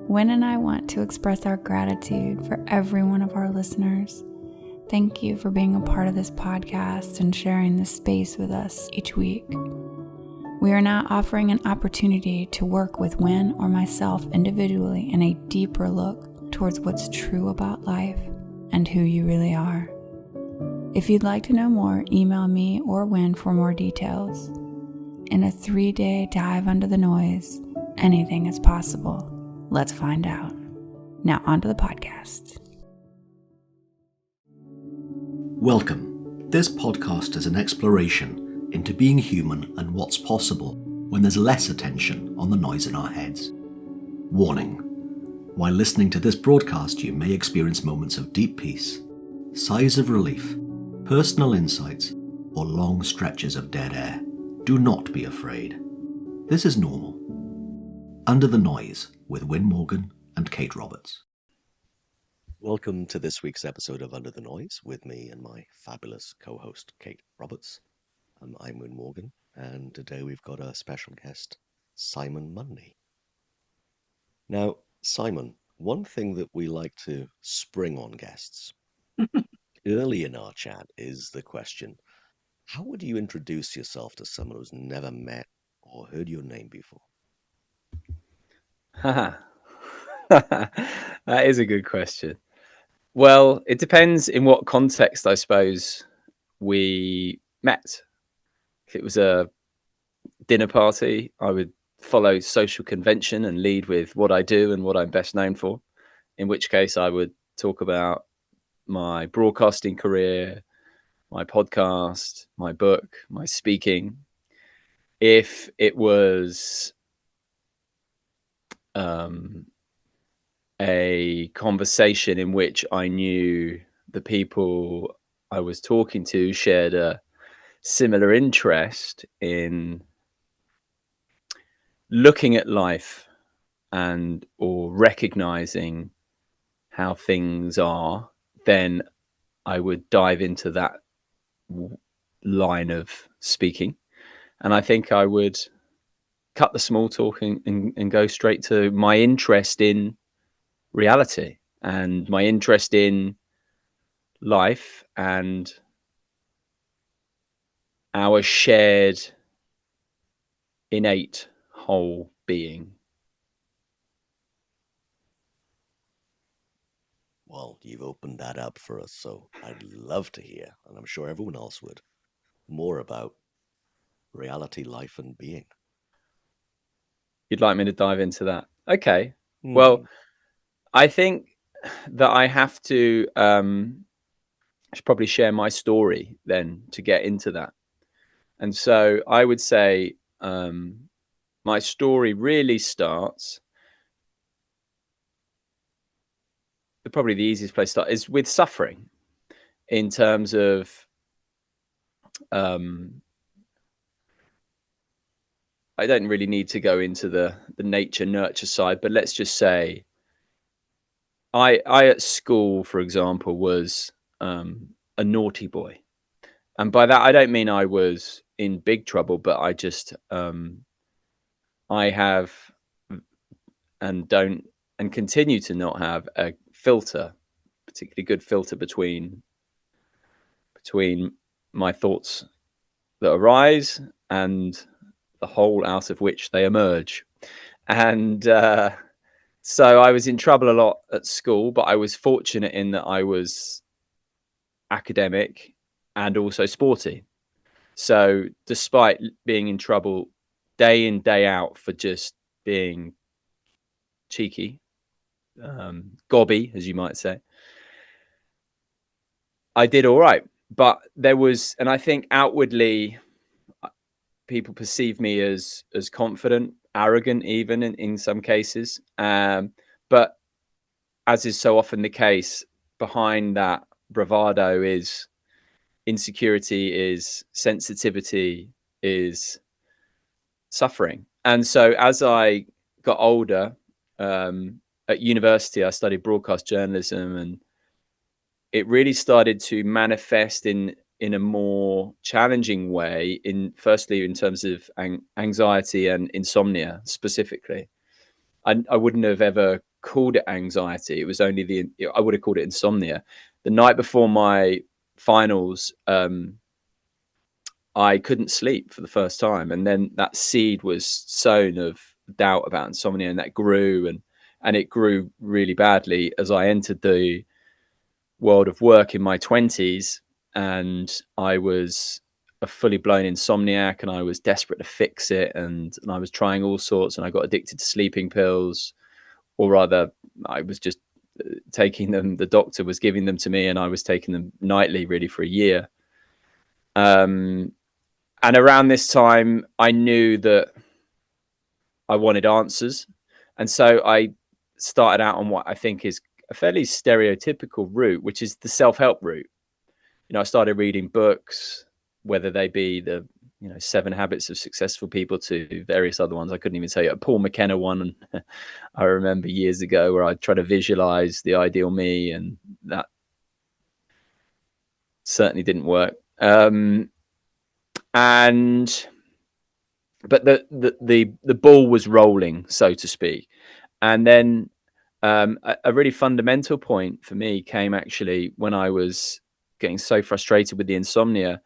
Wyn and I want to express our gratitude for every one of our listeners. Thank you for being a part of this podcast and sharing this space with us each week. We are now offering an opportunity to work with Wyn or myself individually in a deeper look towards what's true about life and who you really are. If you'd like to know more, email me or Wyn for more details. In a 3-day dive under the noise, anything is possible. Let's find out. Now onto the podcast. Welcome. This podcast is an exploration into being human and what's possible when there's less attention on the noise in our heads. Warning. While listening to this broadcast, you may experience moments of deep peace, sighs of relief, personal insights, or long stretches of dead air. Do not be afraid. This is normal. Under the Noise with Wyn Morgan and Kate Roberts. Welcome to this week's episode of Under the Noise with me and my fabulous co-host Kate Roberts. I'm Wyn Morgan, and today we've got a special guest, Simon Mundie. Now, Simon, one thing that we like to spring on guests early in our chat is the question, how would you introduce yourself to someone who's never met or heard your name before? That is a good question. Well, it depends in what context, I suppose, we met. If it was a dinner party, I would follow social convention and lead with what I do and what I'm best known for, in which case I would talk about my broadcasting career, my podcast, my book, my speaking. If it was a conversation in which I knew the people I was talking to shared a similar interest in looking at life and or recognizing how things are, then I would dive into that line of speaking. And I think I would cut the small talk and go straight to my interest in reality and my interest in life and our shared innate whole being. Well, you've opened that up for us, so I'd love to hear, and I'm sure everyone else would, more about reality, life, and being. You'd like me to dive into that? Okay. Well, I think that I have to I should probably share my story then to get into that. And so I would say my story really starts, probably the easiest place to start is with suffering, in terms of I don't really need to go into the nature nurture side, but let's just say I at school, for example, was a naughty boy. And by that, I don't mean I was in big trouble, but I just, I have and don't and continue to not have a filter, particularly good filter between my thoughts that arise and the whole out of which they emerge. And so I was in trouble a lot at school, but I was fortunate in that I was academic and also sporty. So despite being in trouble day in, day out for just being cheeky, gobby, as you might say, I did all right. But there was, and I think outwardly people perceive me as confident, arrogant, even in some cases. But as is so often the case, behind that bravado is insecurity, is sensitivity, is suffering. And so as I got older, at university, I studied broadcast journalism, and it really started to manifest in a more challenging way, firstly in terms of anxiety and insomnia specifically. I wouldn't have ever called it anxiety. It was only I would have called it insomnia. The night before my finals, I couldn't sleep for the first time, and then that seed was sown of doubt about insomnia, and that grew, and it grew really badly as I entered the world of work in my 20s, and I was a fully blown insomniac, and I was desperate to fix it, and I was trying all sorts, and I got addicted to sleeping pills, or rather I was just taking them. The doctor was giving them to me, and I was taking them nightly really for a year. And around this time I knew that I wanted answers, and so I started out on what I think is a fairly stereotypical route, which is the self-help route. I started reading books, whether they be the 7 Habits of Successful People to various other ones. I couldn't even tell you. A Paul McKenna one, I remember years ago, where I tried to visualize the ideal me, and that certainly didn't work. But the ball was rolling, so to speak. And then a really fundamental point for me came actually when I was getting so frustrated with the insomnia,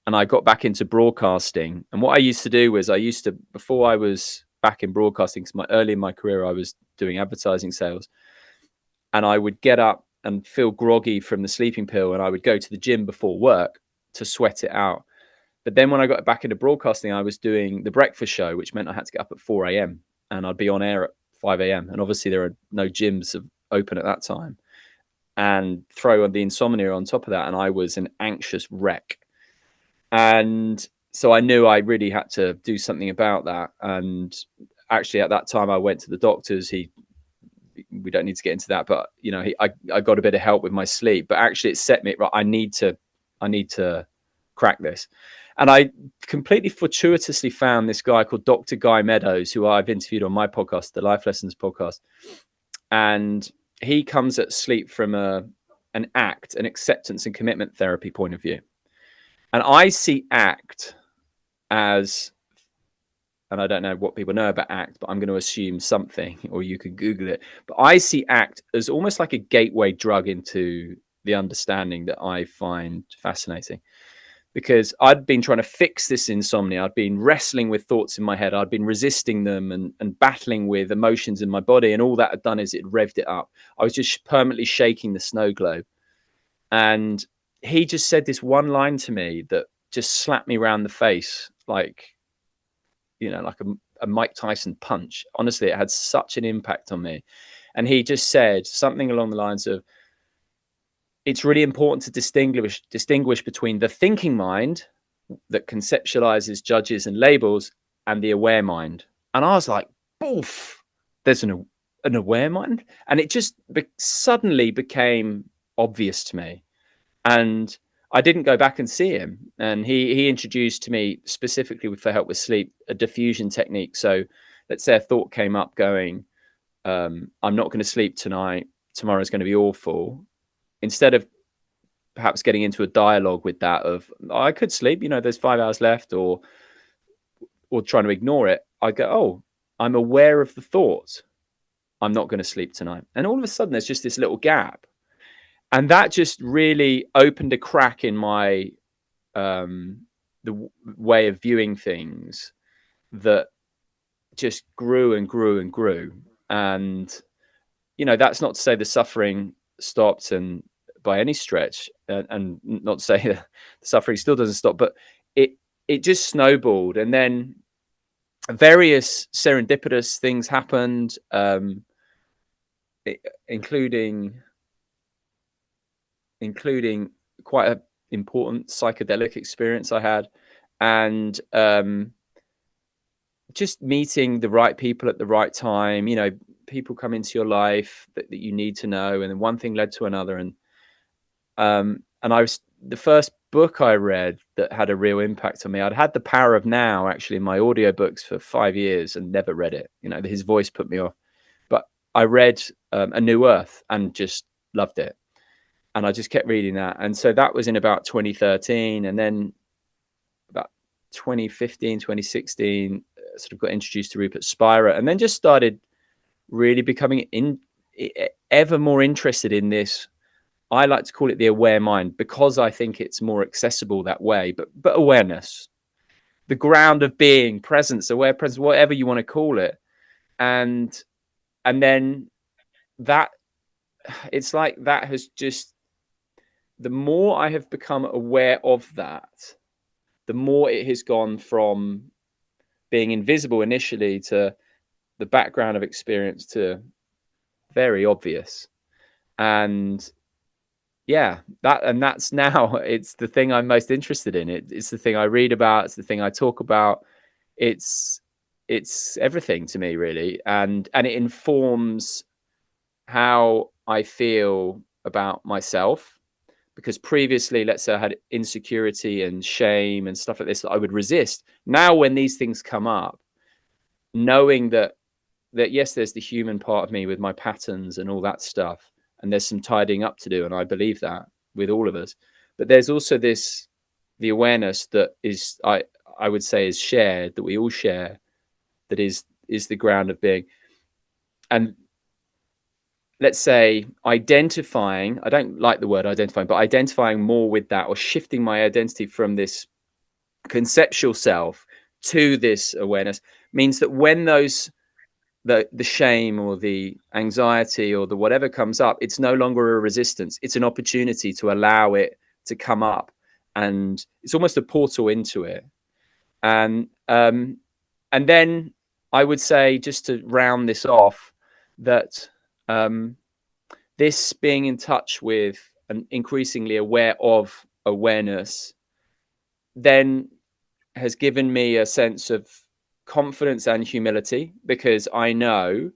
and I got back into broadcasting. And what I used to do was, before I was back in broadcasting, because early in my career I was doing advertising sales, and I would get up and feel groggy from the sleeping pill, and I would go to the gym before work to sweat it out. But then when I got back into broadcasting, I was doing the breakfast show, which meant I had to get up at 4 a.m. and I'd be on air at 5 a.m. And obviously there are no gyms open at that time. And throw the insomnia on top of that, and I was an anxious wreck. And so I knew I really had to do something about that. And actually at that time I went to the doctors. We don't need to get into that, but I got a bit of help with my sleep. But actually it set me right. I need to crack this. And I completely fortuitously found this guy called Dr. Guy Meadows, who I've interviewed on my podcast, the Life Lessons podcast. And he comes at sleep from an acceptance and commitment therapy point of view. And I see ACT as, and I don't know what people know about ACT, but I'm going to assume something, or you could Google it. But I see ACT as almost like a gateway drug into the understanding that I find fascinating. Because I'd been trying to fix this insomnia. I'd been wrestling with thoughts in my head. I'd been resisting them and battling with emotions in my body. And all that had done is it revved it up. I was just permanently shaking the snow globe. And he just said this one line to me that just slapped me around the face, like a Mike Tyson punch. Honestly, it had such an impact on me. And he just said something along the lines of, it's really important to distinguish between the thinking mind that conceptualizes, judges, and labels, and the aware mind. And I was like, "Boof! There's an aware mind," and it just suddenly became obvious to me. And I didn't go back and see him. And he introduced to me, specifically for help with sleep, a diffusion technique. So let's say a thought came up going, "I'm not going to sleep tonight. Tomorrow's going to be awful." Instead of perhaps getting into a dialogue with that of, I could sleep, there's 5 hours left, or trying to ignore it, I go, oh, I'm aware of the thought, I'm not going to sleep tonight. And all of a sudden there's just this little gap. And that just really opened a crack in my the way of viewing things that just grew and grew and grew. And that's not to say the suffering stopped, and by any stretch, and not to say that the suffering still doesn't stop, but it just snowballed. And then various serendipitous things happened, including quite an important psychedelic experience I had, and just meeting the right people at the right time. People come into your life that you need to know, and then one thing led to another. And the first book I read that had a real impact on me, I'd had The Power of Now actually in my audiobooks for 5 years and never read it. His voice put me off. But I read A New Earth and just loved it. And I just kept reading that. And so that was in about 2013. And then about 2015, 2016, sort of got introduced to Rupert Spira, and then just started really becoming ever more interested in this. I like to call it the aware mind, because I think it's more accessible that way. But awareness, the ground of being, presence, aware presence, whatever you want to call it, and then that, it's like that has just, the more I have become aware of that, the more it has gone from being invisible initially to the background of experience to very obvious. And yeah, that's now, it's the thing I'm most interested in. It's the thing I read about, it's the thing I talk about. It's everything to me, really, and it informs how I feel about myself. Because previously, let's say I had insecurity and shame and stuff like this that I would resist. Now when these things come up, knowing that yes, there's the human part of me with my patterns and all that stuff, and there's some tidying up to do, and I believe that with all of us. But there's also the awareness that is, I would say, is shared, that we all share, that is the ground of being. And let's say identifying, I don't like the word identifying, but identifying more with that, or shifting my identity from this conceptual self to this awareness, means that when the shame or the anxiety or the whatever comes up, it's no longer a resistance. It's an opportunity to allow it to come up, and it's almost a portal into it. And then I would say, just to round this off, that this being in touch with and increasingly aware of awareness then has given me a sense of confidence and humility, because I know,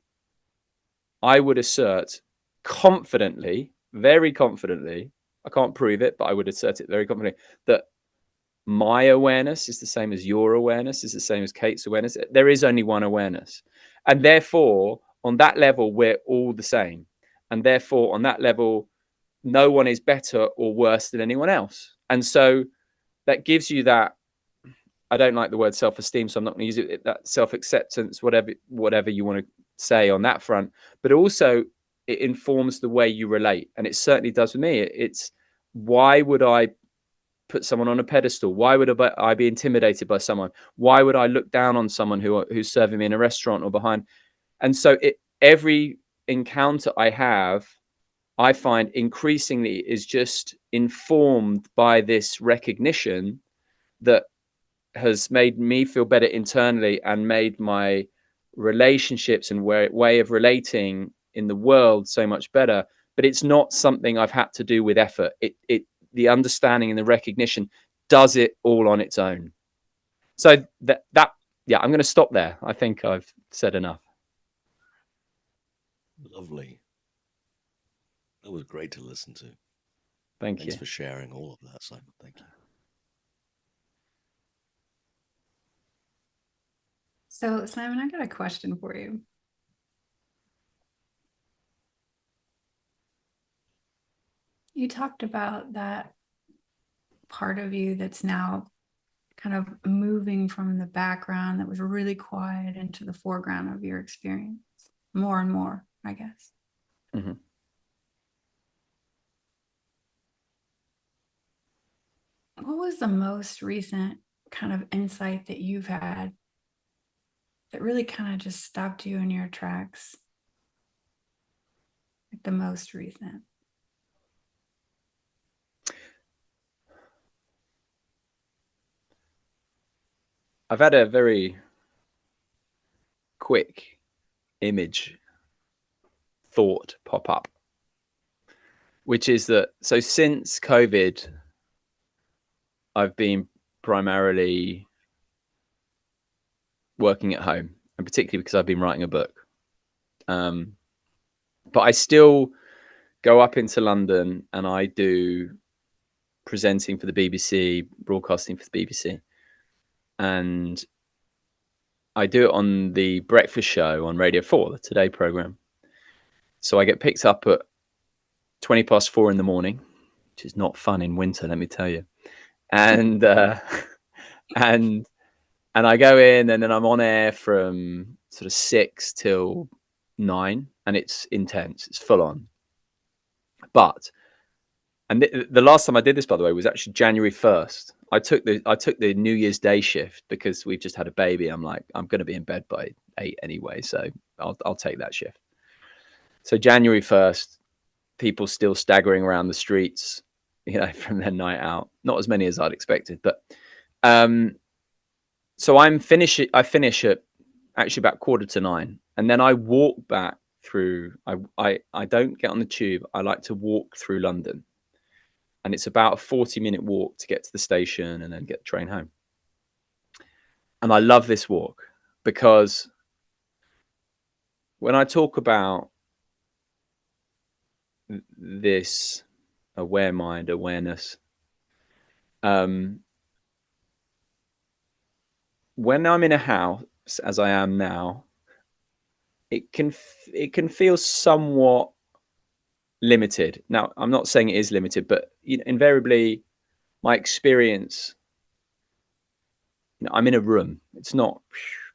I would assert confidently, very confidently, I can't prove it, but I would assert it very confidently, that my awareness is the same as your awareness, is the same as Kate's awareness. There is only one awareness. And therefore, on that level, we're all the same. And therefore, on that level, no one is better or worse than anyone else. And so that gives you that, I don't like the word self-esteem, so I'm not going to use it, that self-acceptance, whatever you want to say on that front. But also, it informs the way you relate. And it certainly does with me. It's, why would I put someone on a pedestal? Why would I be intimidated by someone? Why would I look down on someone who's serving me in a restaurant or behind? And so every encounter I have, I find increasingly is just informed by this recognition that has made me feel better internally, and made my relationships and way of relating in the world so much better. But it's not something I've had to do with effort. The understanding and the recognition does it all on its own. So that yeah, I'm going to stop there. I think I've said enough. Lovely. That was great to listen to. Thanks for sharing all of that, Simon. Thank you. So, Simon, I got a question for you. You talked about that part of you that's now kind of moving from the background that was really quiet into the foreground of your experience, more and more, I guess. Mm-hmm. What was the most recent kind of insight that you've had that really kind of just stopped you in your tracks? Like the most recent. I've had a very quick image thought pop up, which is that, so since COVID, I've been primarily working at home, and particularly because I've been writing a book. But I still go up into London and I do presenting for the BBC, broadcasting for the BBC. And I do it on the breakfast show on Radio 4, the Today programme. So I get picked up at 4:20 in the morning, which is not fun in winter, let me tell you. And and I go in, and then I'm on air from sort of 6 till 9, and it's intense. It's full on. But the last time I did this, by the way, was actually January 1st. I took the New Year's Day shift because we've just had a baby. I'm like, I'm going to be in bed by 8 anyway, so I'll take that shift. So January 1st, people still staggering around the streets, from their night out. Not as many as I'd expected, but so I finish at actually about 8:45, and then I walk back through. I don't get on the tube. I like to walk through London, and it's about a 40-minute walk to get to the station and then get the train home. And I love this walk because when I talk about this awareness, when I'm in a house, as I am now, it can feel somewhat limited. Now, I'm not saying it is limited, but invariably, my experience, I'm in a room. It's not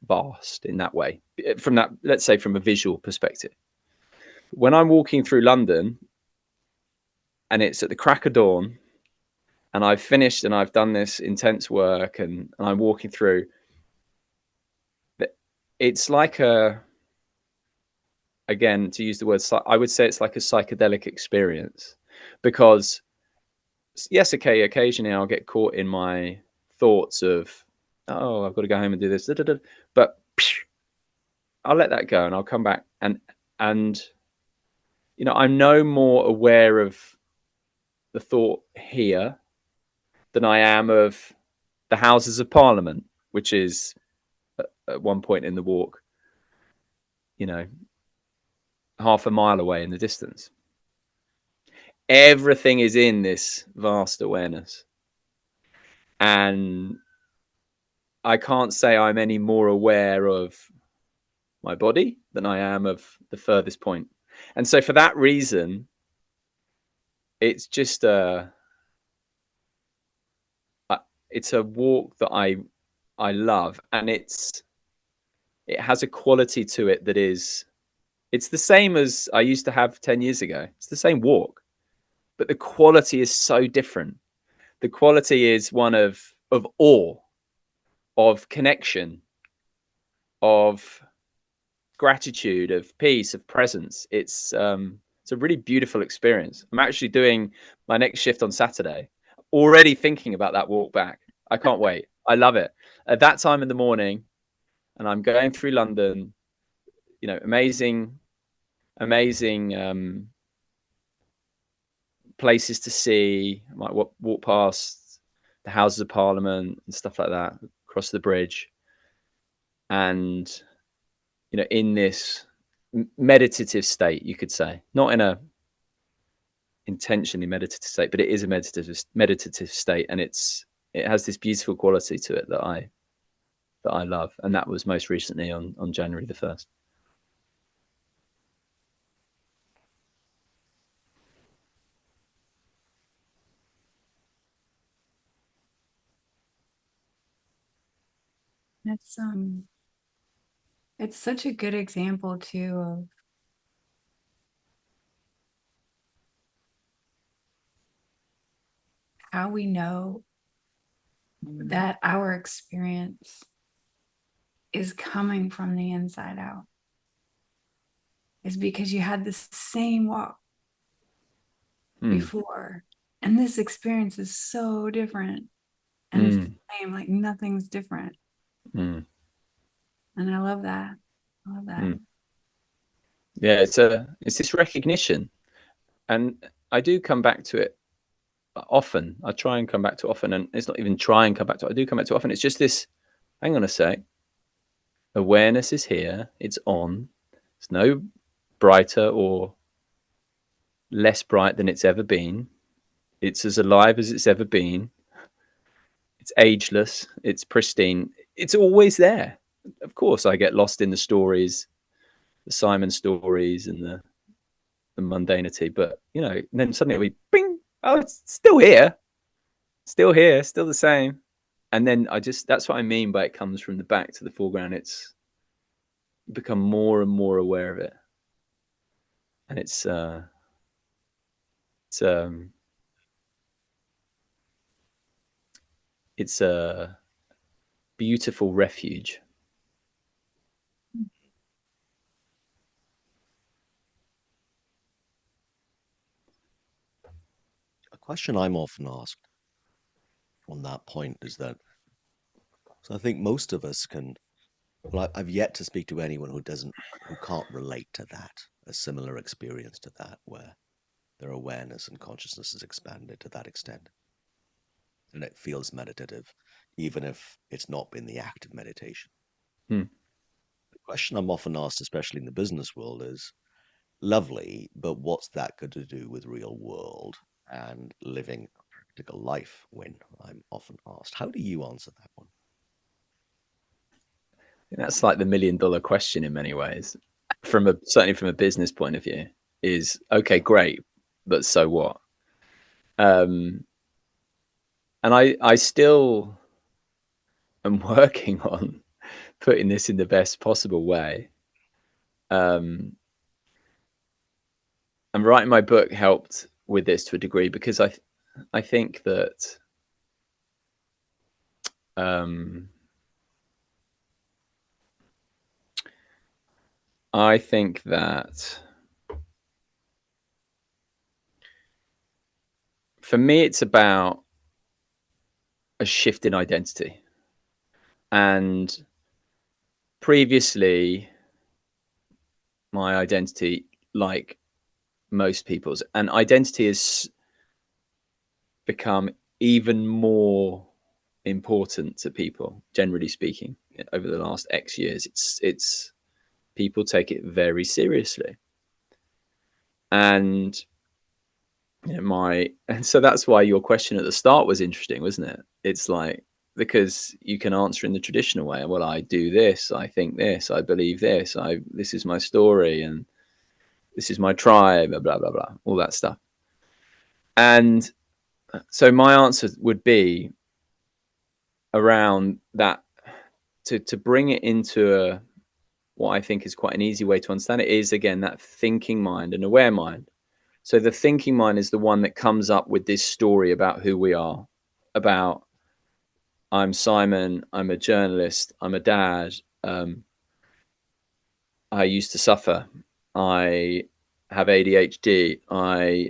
vast in that way. From that, let's say, from a visual perspective. When I'm walking through London, and it's at the crack of dawn, and I've finished and I've done this intense work, and I'm walking through, it's like again, to use the word, I would say it's like a psychedelic experience, because yes, okay, occasionally I'll get caught in my thoughts of, oh, I've got to go home and do this, but I'll let that go and I'll come back, and I'm no more aware of the thought here than I am of the Houses of Parliament, which is at one point in the walk, half a mile away in the distance. Everything is in this vast awareness. And I can't say I'm any more aware of my body than I am of the furthest point. And so for that reason, it's just it's a walk that I love, and it has a quality to it that it's the same as I used to have 10 years ago. It's the same walk, but the quality is so different. The quality is one of awe, of connection, of gratitude, of peace, of presence. It's a really beautiful experience. I'm actually doing my next shift on Saturday, already thinking about that walk back. I can't wait. I love it. At that time in the morning, and I'm going through London, amazing places to see. I might walk past the Houses of Parliament and stuff like that, across the bridge, and in this meditative state, you could say, not in a intentionally meditative state, but it is a meditative state, and it has this beautiful quality to it that I love. And that was most recently on January the 1st. It's such a good example too of how we know that our experience is coming from the inside out. Is because you had the same walk before, and this experience is so different, and it's the same, like nothing's different. And I love that. Yeah, it's this recognition, and I do come back to it often. I try and come back to it often, and it's not even try and come back to it. I do come back to it often. It's just this, hang on a sec, awareness is here, it's on. It's no brighter or less bright than it's ever been. It's as alive as it's ever been. It's ageless, it's pristine, it's always there. Of course, I get lost in the stories, the Simon stories and the mundanity, but then suddenly we bing, oh, it's still here, still the same. And then that's what I mean by it comes from the back to the foreground. It's become more and more aware of it. and it's a beautiful refuge. A question I'm often asked on that point is that, so I think most of us can, well, I've yet to speak to anyone who can't relate to that, a similar experience to that, where their awareness and consciousness is expanded to that extent. And it feels meditative, even if it's not been the act of meditation. The question I'm often asked, especially in the business world, is lovely, but what's that got to do with real world and living a practical life? When I'm often asked, how do you answer that one? That's like the $1 million question in many ways, certainly from a business point of view, is okay, great, but so what? And I still am working on putting this in the best possible way. And writing my book helped with this to a degree, because I think that for me, it's about a shift in identity. And previously, my identity, like most people's, and identity has become even more important to people, generally speaking, over the last X years. It's people take it very seriously. And and so that's why your question at the start was interesting, wasn't it? It's like, because you can answer in the traditional way. Well, I do this, I think this, I believe this, this is my story, and this is my tribe, blah, blah, blah, all that stuff. And so my answer would be around that, to bring it into what I think is quite an easy way to understand it, is, again, that thinking mind and aware mind. So the thinking mind is the one that comes up with this story about who we are, about I'm Simon, I'm a journalist, I'm a dad, I used to suffer, I have ADHD, I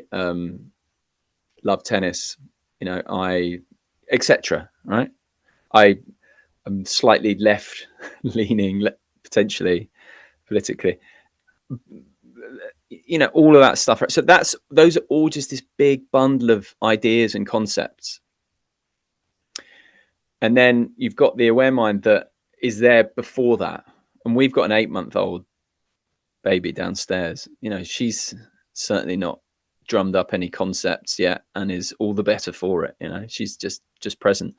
love tennis, I, etc. Right? I am slightly left leaning, potentially politically. All of that stuff. So those are all just this big bundle of ideas and concepts. And then you've got the aware mind that is there before that. And we've got an 8-month-old baby downstairs. She's certainly not drummed up any concepts yet, and is all the better for it. She's just present.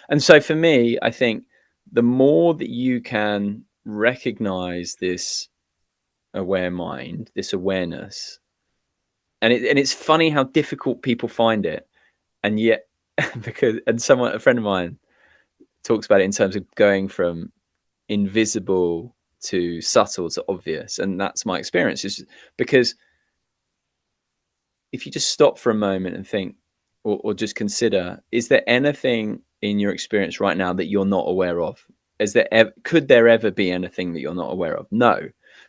And so for me, I think the more that you can recognize this aware mind, this awareness, and it's funny how difficult people find it, and yet a friend of mine talks about it in terms of going from invisible to subtle to obvious, and that's my experience, is because if you just stop for a moment and think, or just consider, is there anything in your experience right now that you're not aware of? Could there ever be anything that you're not aware of? No.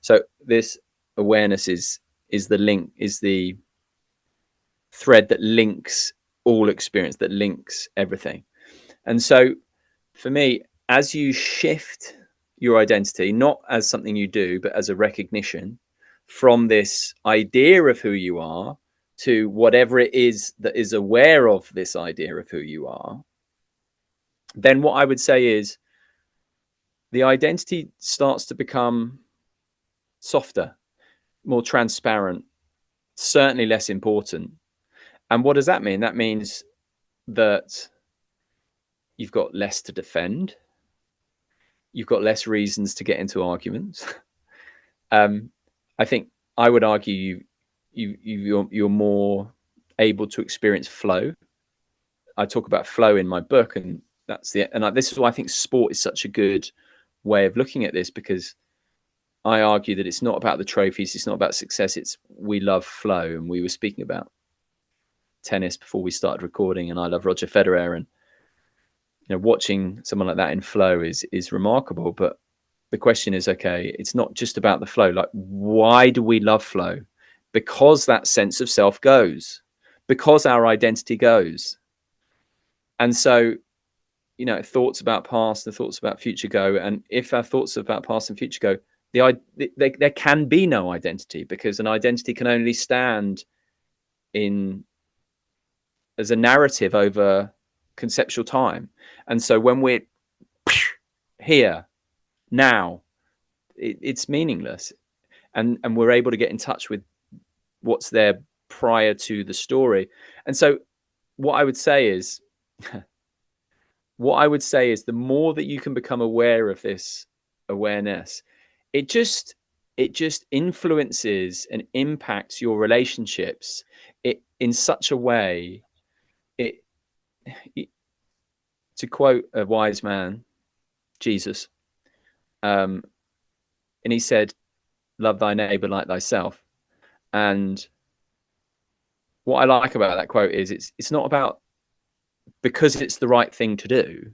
So this awareness is the link, is the thread that links all experience, that links everything. And so for me, as you shift your identity, not as something you do, but as a recognition from this idea of who you are to whatever it is that is aware of this idea of who you are, then what I would say is the identity starts to become softer, more transparent, certainly less important. And what does that mean? That means that you've got less to defend. You've got less reasons to get into arguments. I think I would argue you're more able to experience flow. I talk about flow in my book, and this is why I think sport is such a good way of looking at this, because I argue that it's not about the trophies, it's not about success, it's we love flow. And we were speaking about tennis before we started recording, and I love Roger Federer, and watching someone like that in flow is remarkable. But the question is, okay, it's not just about the flow. Like, why do we love flow? Because that sense of self goes, because our identity goes. And so, thoughts about past, the thoughts about future go. And if our thoughts about past and future go, there can be no identity, because an identity can only stand as a narrative over conceptual time. And so when we're here now, it's meaningless, and we're able to get in touch with what's there prior to the story. And so what I would say is the more that you can become aware of this awareness, it just influences and impacts your relationships in such a way. To quote a wise man, Jesus, and he said, love thy neighbor like thyself. And what I like about that quote is it's not about because it's the right thing to do,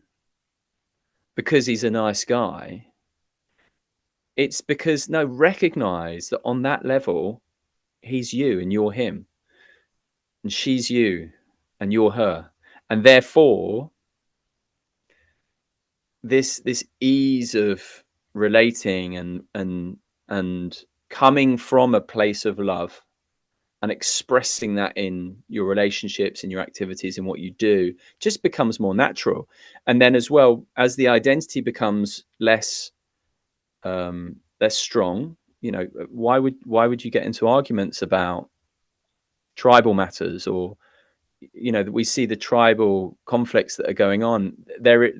because he's a nice guy. It's because, no, recognize that on that level, he's you and you're him, and she's you and you're her. And therefore, this ease of relating and coming from a place of love and expressing that in your relationships, in your activities, in what you do, just becomes more natural. And then as well, as the identity becomes less strong, why would you get into arguments about tribal matters, or we see the tribal conflicts that are going on? They're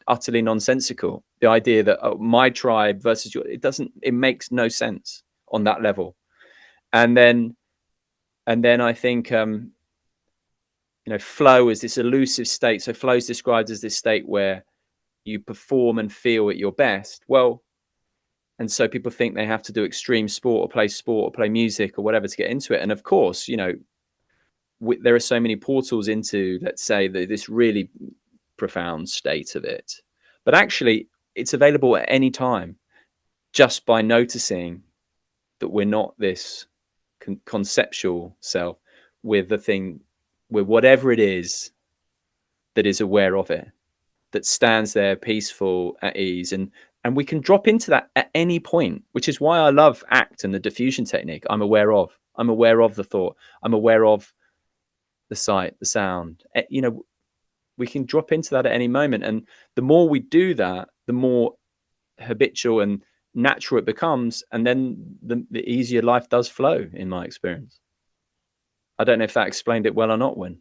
utterly nonsensical. The idea that my tribe versus your, it makes no sense on that level. And then I think flow is this elusive state. So flow is described as this state where you perform and feel at your best. Well, and so people think they have to do extreme sport or play music or whatever to get into it. And of course, there are so many portals into, let's say, this really profound state of it. But actually, it's available at any time, just by noticing that we're not this conceptual self with the thing, with whatever it is that is aware of it, that stands there peaceful, at ease. And we can drop into that at any point, which is why I love ACT and the diffusion technique. I'm aware of the thought. I'm aware of the sight, the sound. We can drop into that at any moment. And the more we do that, the more habitual and natural it becomes. And then the easier life does flow, in my experience. I don't know if that explained it well or not, Wyn.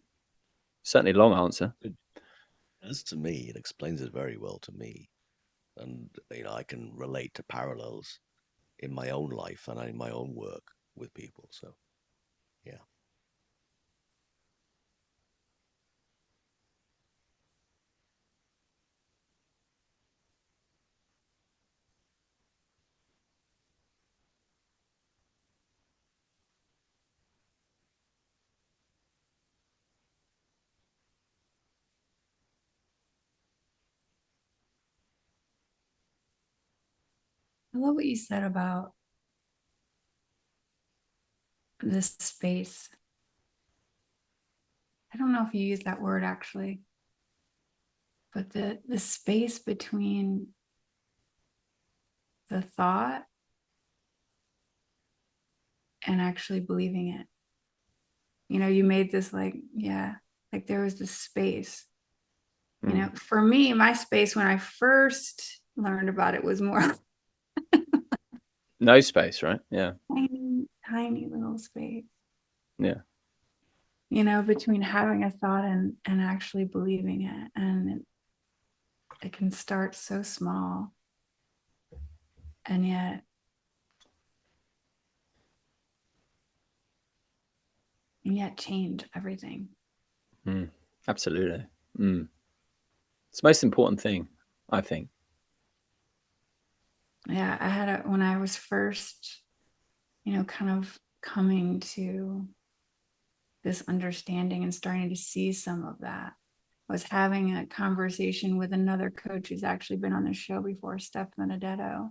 Certainly long answer. As to me, it explains it very well to me. And I can relate to parallels in my own life and in my own work with people. So, yeah. I love what you said about this space. I don't know if you use that word actually, but the space between the thought and actually believing it. You made this like there was this space. For me, my space when I first learned about it was more no space, right? Yeah. Tiny little space. Yeah. Between having a thought and actually believing it. And it can start so small. And yet change everything. Absolutely. It's the most important thing, I think. Yeah, I had it when I was first, kind of coming to this understanding and starting to see some of that. I was having a conversation with another coach who's actually been on the show before, Steph Benedetto.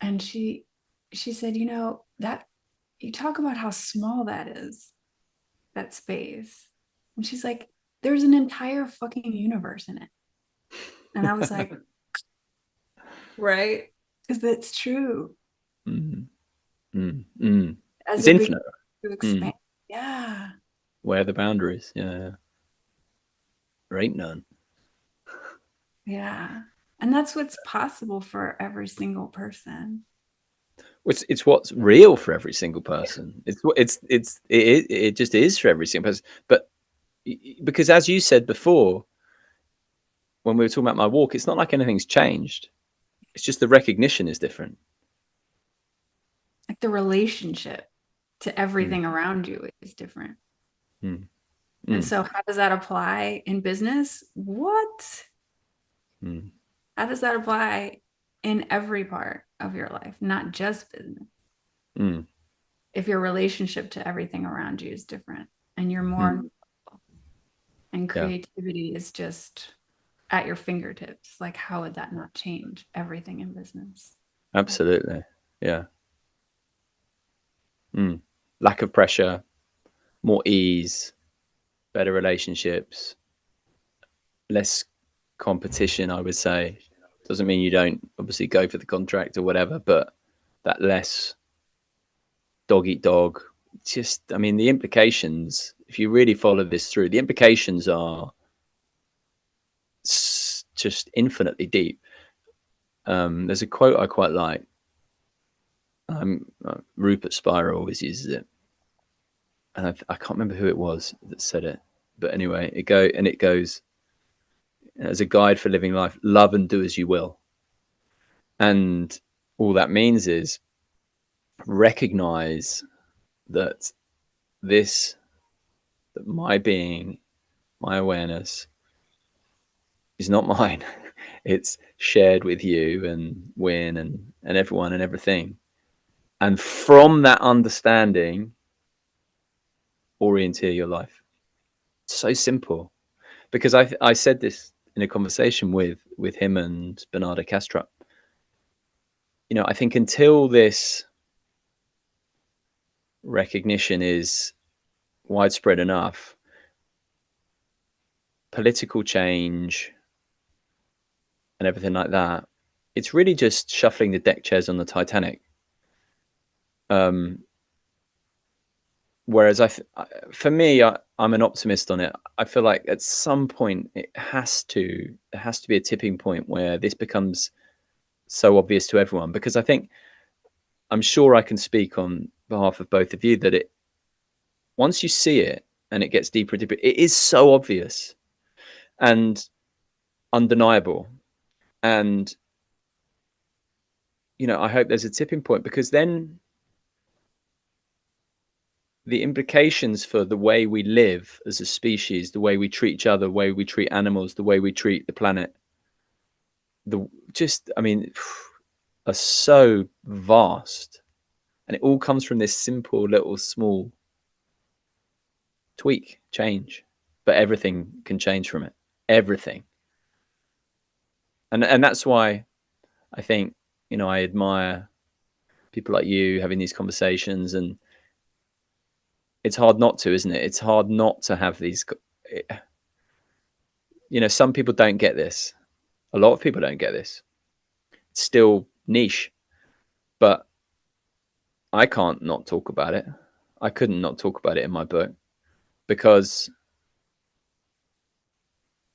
And she said, that you talk about how small that is, that space. And she's like, there's an entire fucking universe in it. And I was like, right? Because that's true. Mm, mm. As It's it begins infinite. to expand. Yeah. Where are the boundaries? Yeah. There ain't none. Yeah. And that's what's possible for every single person. It's what's real for every single person. It just is for every single person. But because as you said before, when we were talking about my walk, it's not like anything's changed. It's just the recognition is different. Like the relationship to everything around you is different. Mm. And Mm. so how does that apply in business? What? Mm. How does that apply in every part of your life, not just business? Mm. If your relationship to everything around you is different and you're more, Mm. and Yeah, creativity is just at your fingertips, like how would that not change everything in business? absolutely. Yeah. Mm. Lack of pressure, more ease, better relationships, less competition, I would say. Doesn't mean you don't obviously go for the contract or whatever, but that less dog eat dog. Just, I mean, the implications, if you really follow this through, the implications are just infinitely deep. There's a quote I quite like. Rupert Spira always uses it, and I can't remember who it was that said it, but anyway, it goes as a guide for living life: love and do as you will. And all that means is recognize that this, that my being, my awareness is not mine. It's shared with you and Wyn and everyone and everything. And from that understanding, orienteer your life. It's so simple. Because I said this in a conversation with him and Bernardo Castrop. I think until this recognition is widespread enough, political change and everything like that, it's really just shuffling the deck chairs on the Titanic. Whereas for me, I'm an optimist on it. I feel like at some point there has to be a tipping point where this becomes so obvious to everyone, because I'm sure I can speak on behalf of both of you that once you see it and it gets deeper and deeper, it is so obvious and undeniable. And I hope there's a tipping point, because then the implications for the way we live as a species, the way we treat each other, the way we treat animals, the way we treat the planet, I mean, are so vast. And it all comes from this simple little small tweak, change. But everything can change from it. Everything. And that's why I think, I admire people like you having these conversations, and it's hard not to, isn't it? It's hard not to have these. Some people don't get this. A lot of people don't get this. It's still niche, but I can't not talk about it. I couldn't not talk about it in my book, because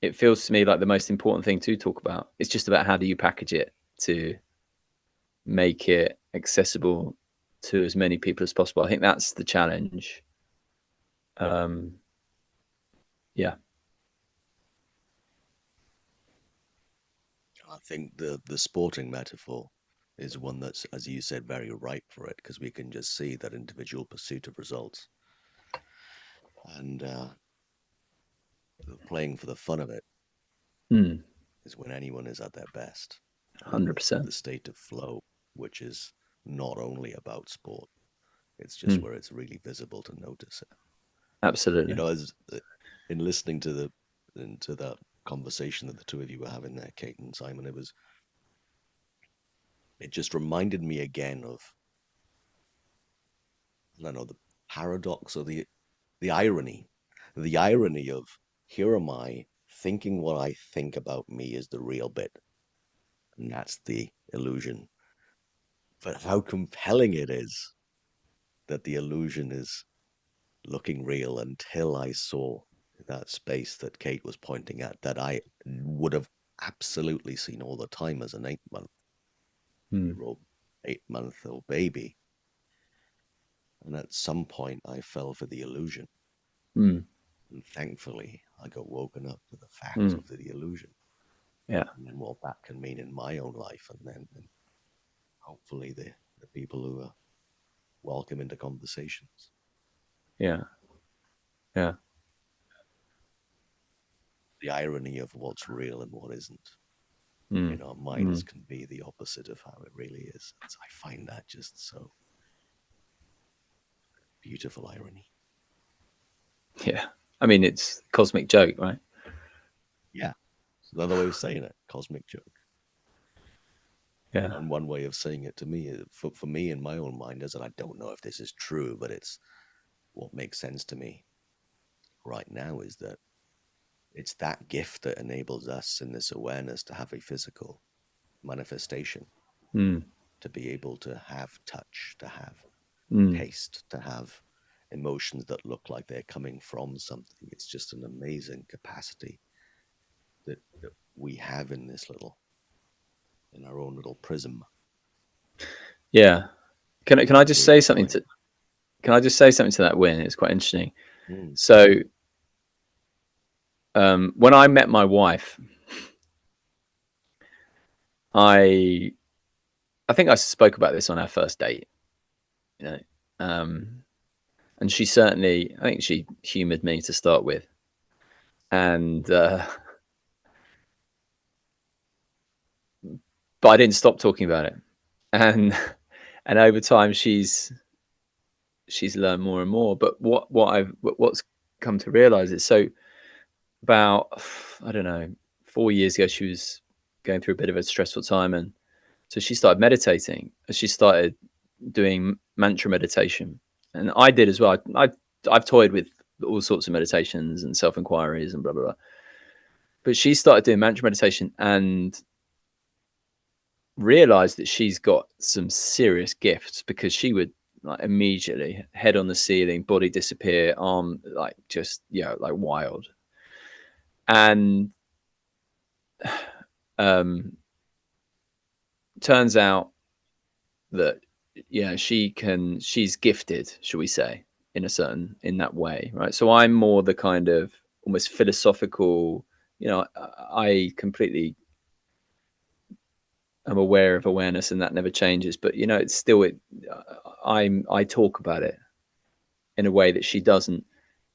it feels to me like the most important thing to talk about. It's just about how do you package it to make it accessible to as many people as possible. I think that's the challenge. Yeah. I think the sporting metaphor is one that's, as you said, very ripe for it, because we can just see that individual pursuit of results and playing for the fun of it Mm. is when anyone is at their best. 100%. The state of flow, which is not only about sport. It's just where it's really visible to notice it. Absolutely. You know, as in listening to that conversation that the two of you were having there, Kate and Simon, it just reminded me again of, I don't know, the paradox or the irony of, here am I thinking what I think about me is the real bit, and that's the illusion. But how compelling it is that the illusion is looking real, until I saw that space that Kate was pointing at, that I would have absolutely seen all the time as an 8-month-old baby. And at some point I fell for the illusion. And thankfully I got woken up to the facts of the illusion. Yeah. And then what that can mean in my own life, and then hopefully the people who are welcome into conversations. Yeah. Yeah. The irony of what's real and what isn't in our minds can be the opposite of how it really is. I find that just so beautiful irony. Yeah. I mean, it's cosmic joke, right? Yeah. It's another way of saying it, cosmic joke. Yeah. And one way of saying it to me, for me in my own mind, is that I don't know if this is true, but it's what makes sense to me right now, is that it's that gift that enables us in this awareness to have a physical manifestation, to be able to have touch, to have taste, to have emotions that look like they're coming from something. It's just an amazing capacity that we have in our own little prism. Yeah. Can I just say something to that, Wyn? It's quite interesting. So when I met my wife, I think I spoke about this on our first date, you know, and she certainly, I think she humored me to start with, and but I didn't stop talking about it, and over time she's learned more and more. But what's come to realize is, so about, I don't know, 4 years ago, she was going through a bit of a stressful time, and so she started meditating. She started doing mantra meditation, and I did as well. I've toyed with all sorts of meditations and self-inquiries and blah blah blah. But she started doing mantra meditation and realized that she's got some serious gifts, because she would, like, immediately head on the ceiling, body disappear, arm, like, just, like wild. And turns out that she's gifted, shall we say, in that way, right? So I'm more the kind of almost philosophical, I completely am aware of awareness, and that never changes, but it's still, I talk about it in a way that she doesn't,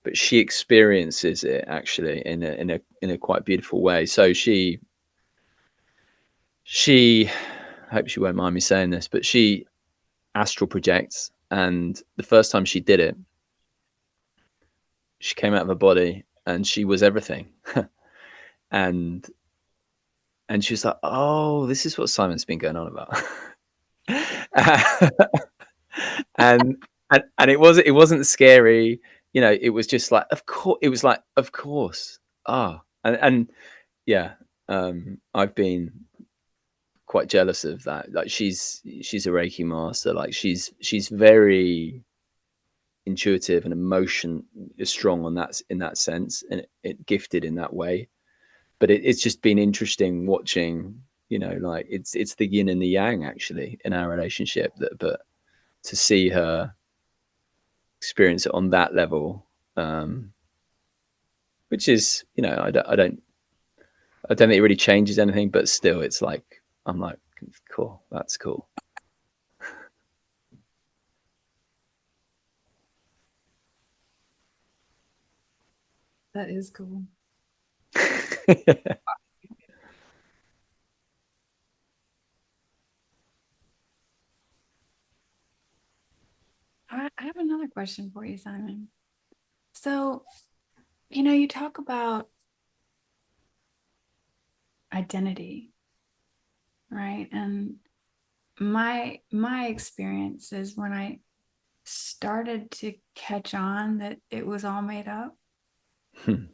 but she experiences it actually in a quite beautiful way. So she I hope she won't mind me saying this, but she astral projects, and the first time she did it, she came out of her body and she was everything. and she was like, oh, this is what Simon's been going on about. and it wasn't scary, it was just like, of course, it was like, of course. And yeah, I've been quite jealous of that. Like, she's a Reiki master. Like, she's very intuitive and emotion is strong on that, in that sense, and it gifted in that way. But it's just been interesting watching, like, it's the yin and the yang actually in our relationship, but to see her experience it on that level, which is, I don't think it really changes anything, but still, it's like, I'm like, cool, that's cool. That is cool. have another question for you, Simon. So, you talk about identity, right? And my experience is when I started to catch on that it was all made up, that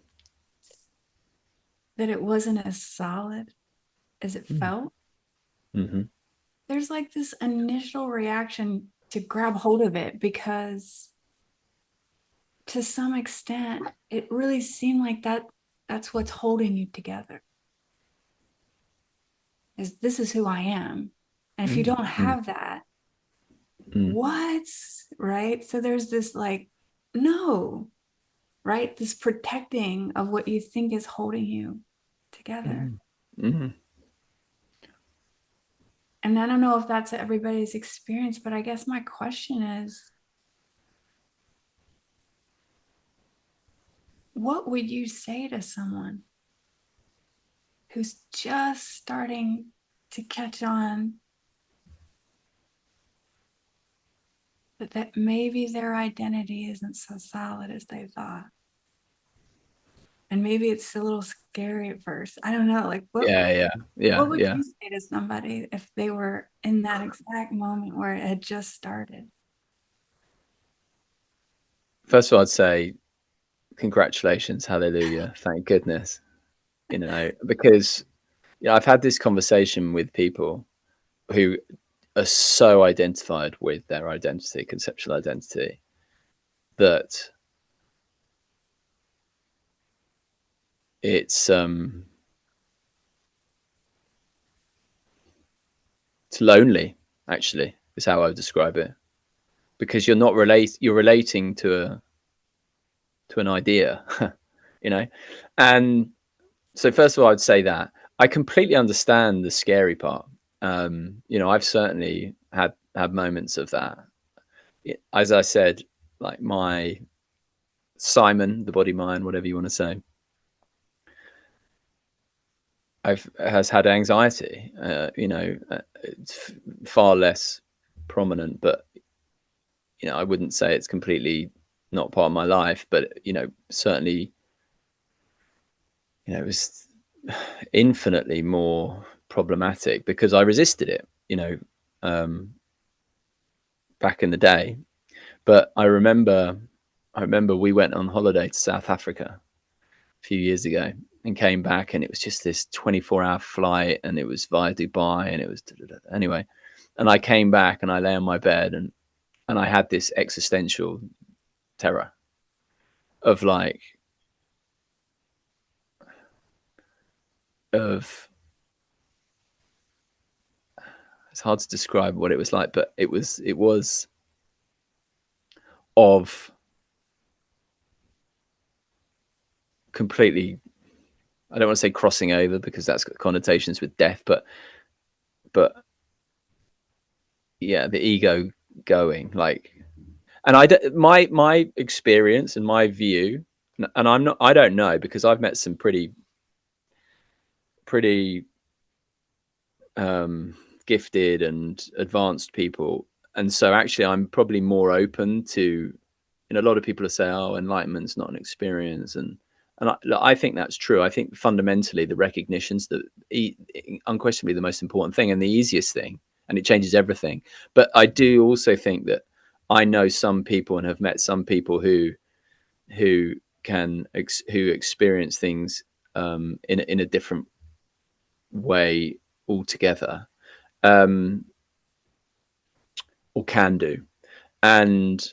it wasn't as solid as it felt. Mm-hmm. There's like this initial reaction to grab hold of it, because to some extent it really seemed like that's what's holding you together, is this is who I am. And if you don't have that, what's right? So there's this like, no, right? This protecting of what you think is holding you together. Mm-hmm. And I don't know if that's everybody's experience, but I guess my question is, what would you say to someone who's just starting to catch on that maybe their identity isn't so solid as they thought? And maybe it's a little scary at first. I don't know. Like, what would you say to somebody if they were in that exact moment where it had just started? First of all, I'd say congratulations, hallelujah, thank goodness. Because I've had this conversation with people who are so identified with their identity, conceptual identity, that it's lonely, actually, is how I would describe it, because you're relating to an idea, and so first of all, I'd say that I completely understand the scary part. I've certainly had moments of that. As I said, like my Simon, the body mind, whatever you want to say, has had anxiety. It's far less prominent, but I wouldn't say it's completely not part of my life. But certainly, it was infinitely more problematic because I resisted it. Back in the day. But I remember we went on holiday to South Africa a few years ago and came back, and it was just this 24-hour flight, and it was via Dubai, and it was anyway. And I came back and I lay on my bed, and I had this existential terror of it's hard to describe what it was like, but it was of completely, I don't want to say crossing over because that's got connotations with death, but yeah, the ego going and my experience and my view, and I don't know, because I've met some pretty gifted and advanced people, and so actually I'm probably more open to, a lot of people say, oh, enlightenment's not an experience, and I think that's true. I think fundamentally the recognition's unquestionably the most important thing and the easiest thing, and it changes everything. But I do also think that I know some people and have met some people who experience things in a different way altogether, or can do, and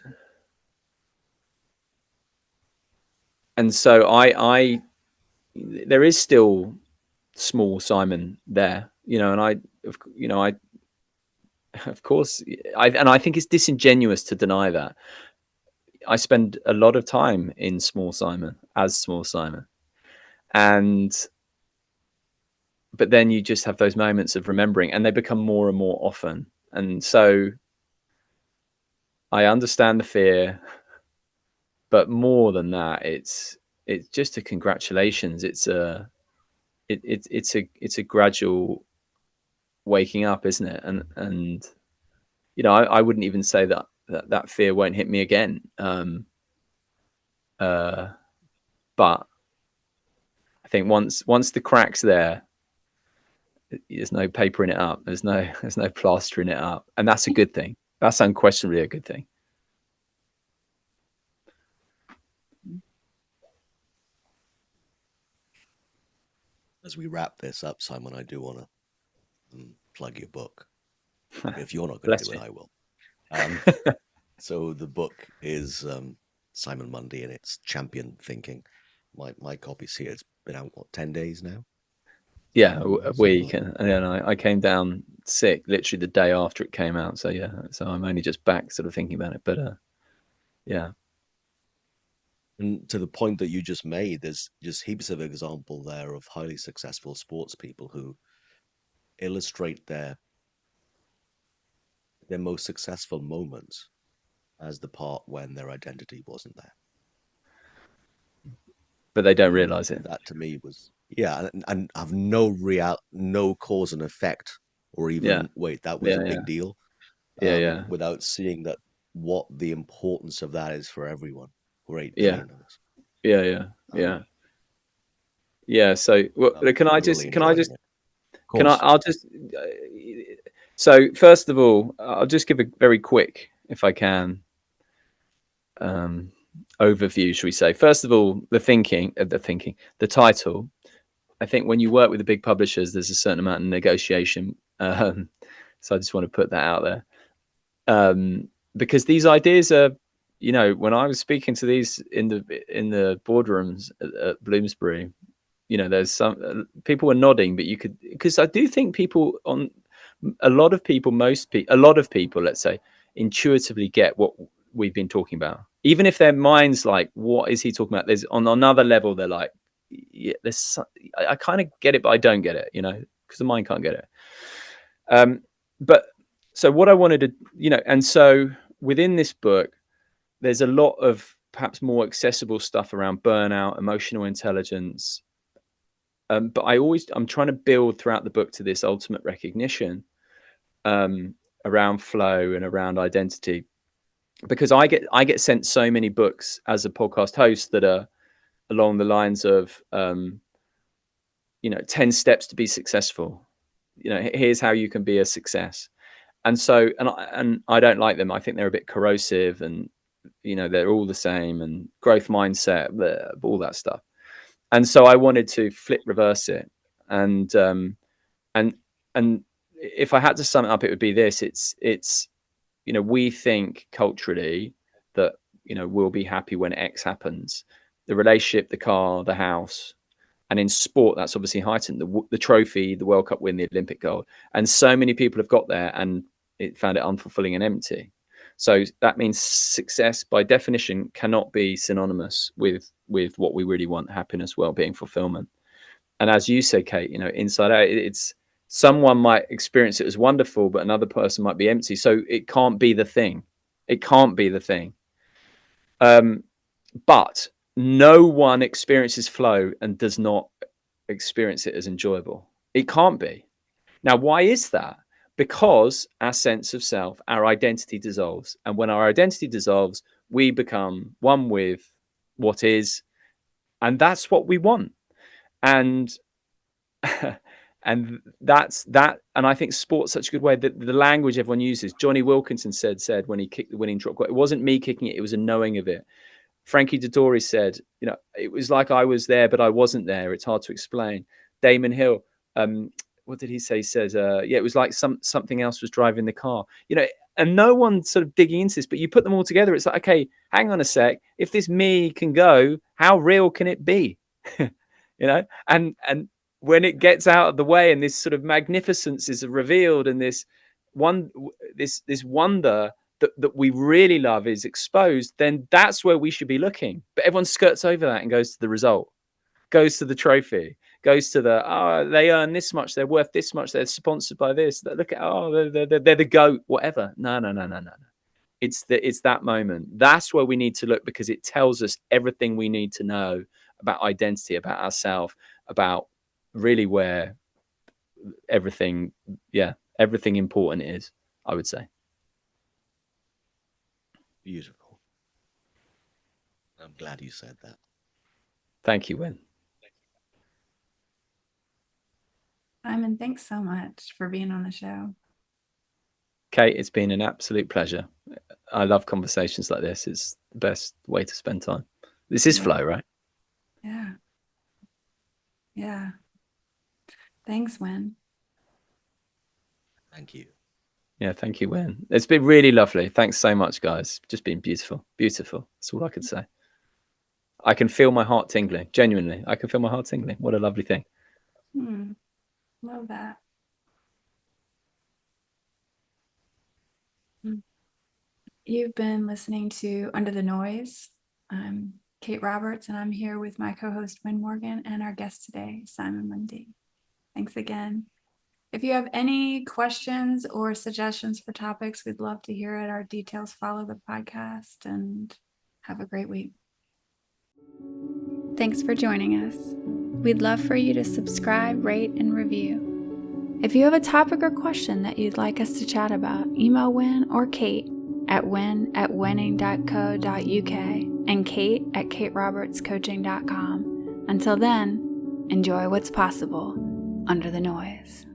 so I there is still small Simon there, and I of course, I think it's disingenuous to deny that. I spend a lot of time in small Simon, but then you just have those moments of remembering, and they become more and more often. And so I understand the fear, but more than that, it's just a congratulations. It's a gradual waking up, isn't it? And I wouldn't even say that that fear won't hit me again. But I think once the crack's there, there's no papering it up. There's no plastering it up, and that's a good thing. That's unquestionably a good thing. As we wrap this up, Simon, I do want to plug your book. If you're not going to do it, I will. So the book is Simon Mundie, and it's Champion Thinking. My copy's here. It's been out, 10 days now? Yeah, a week. And then I came down sick literally the day after it came out. So yeah, so I'm only just back sort of thinking about it. But yeah. And to the point that you just made, there's just heaps of example there of highly successful sports people who illustrate their most successful moments as the part when their identity wasn't there. But they don't realize it. That to me was, and have no cause and effect, or even wait, that was a big deal. Without seeing that what the importance of that is for everyone. Great. Yeah. So so first of all, I'll just give a very quick, if I can, overview, should we say. First of all, the title. I think when you work with the big publishers, there's a certain amount of negotiation. So I just want to put that out there. Because these ideas are, when I was speaking to these in the boardrooms at Bloomsbury, there's some people were nodding, but you could, because I do think a lot of people, let's say, intuitively get what we've been talking about, even if their mind's like, what is he talking about? There's on another level, they're like, yeah, I kind of get it, but I don't get it, because the mind can't get it. But so what I wanted to, and so within this book, there's a lot of perhaps more accessible stuff around burnout, emotional intelligence. But I'm trying to build throughout the book to this ultimate recognition around flow and around identity, because I get sent so many books as a podcast host that are along the lines of 10 steps to be successful. Here's how you can be a success. And so, and I don't like them. I think they're a bit corrosive, and they're all the same, and growth mindset, all that stuff. And so I wanted to reverse it. And if I had to sum it up, it would be this. It's we think culturally that, we'll be happy when X happens, the relationship, the car, the house. And in sport, that's obviously heightened, the trophy, the World Cup win, the Olympic gold. And so many people have got there and found it unfulfilling and empty. So that means success, by definition, cannot be synonymous with what we really want: happiness, well-being, fulfillment. And as you say, Kate, inside out, it's someone might experience it as wonderful, but another person might be empty. So it can't be the thing. It can't be the thing. But no one experiences flow and does not experience it as enjoyable. It can't be. Now, why is that? Because our sense of self, our identity dissolves. And when our identity dissolves, we become one with what is. And that's what we want. And and that's that. And I think sport's such a good way that the language everyone uses. Johnny Wilkinson said when he kicked the winning drop goal, it wasn't me kicking it, it was a knowing of it. Frankie Dettori said, it was like I was there, but I wasn't there. It's hard to explain. Damon Hill, what did he say? He says, it was like something else was driving the car, and no one's sort of digging into this, but you put them all together. It's like, okay, hang on a sec. If this me can go, how real can it be? And when it gets out of the way and this sort of magnificence is revealed, and this wonder that we really love is exposed, then that's where we should be looking. But everyone skirts over that and goes to the result, goes to the trophy, goes to they earn this much, they're worth this much, they're sponsored by this, look at, they're the GOAT, whatever. No. It's that moment. That's where we need to look, because it tells us everything we need to know about identity, about ourselves, about really where everything important is, I would say. Beautiful. I'm glad you said that. Thank you, Wyn. Simon, thanks so much for being on the show. Kate, it's been an absolute pleasure. I love conversations like this. It's the best way to spend time. This is flow, right? Yeah. Yeah. Thanks, Wyn. Thank you. Yeah, thank you, Wyn. It's been really lovely. Thanks so much, guys. Just been beautiful. Beautiful. That's all I could say. I can feel my heart tingling. Genuinely, I can feel my heart tingling. What a lovely thing. Love that. You've been listening to Under the Noise. I'm Kate Roberts, and I'm here with my co-host Wyn Morgan and our guest today, Simon Mundie. Thanks again. If you have any questions or suggestions for topics, we'd love to hear it. Our details follow the podcast, and have a great week. Thanks for joining us. We'd love for you to subscribe, rate, and review. If you have a topic or question that you'd like us to chat about, email Wyn or Kate at wyn@winning.co.uk and kate@katerobertscoaching.com. Until then, enjoy what's possible under the noise.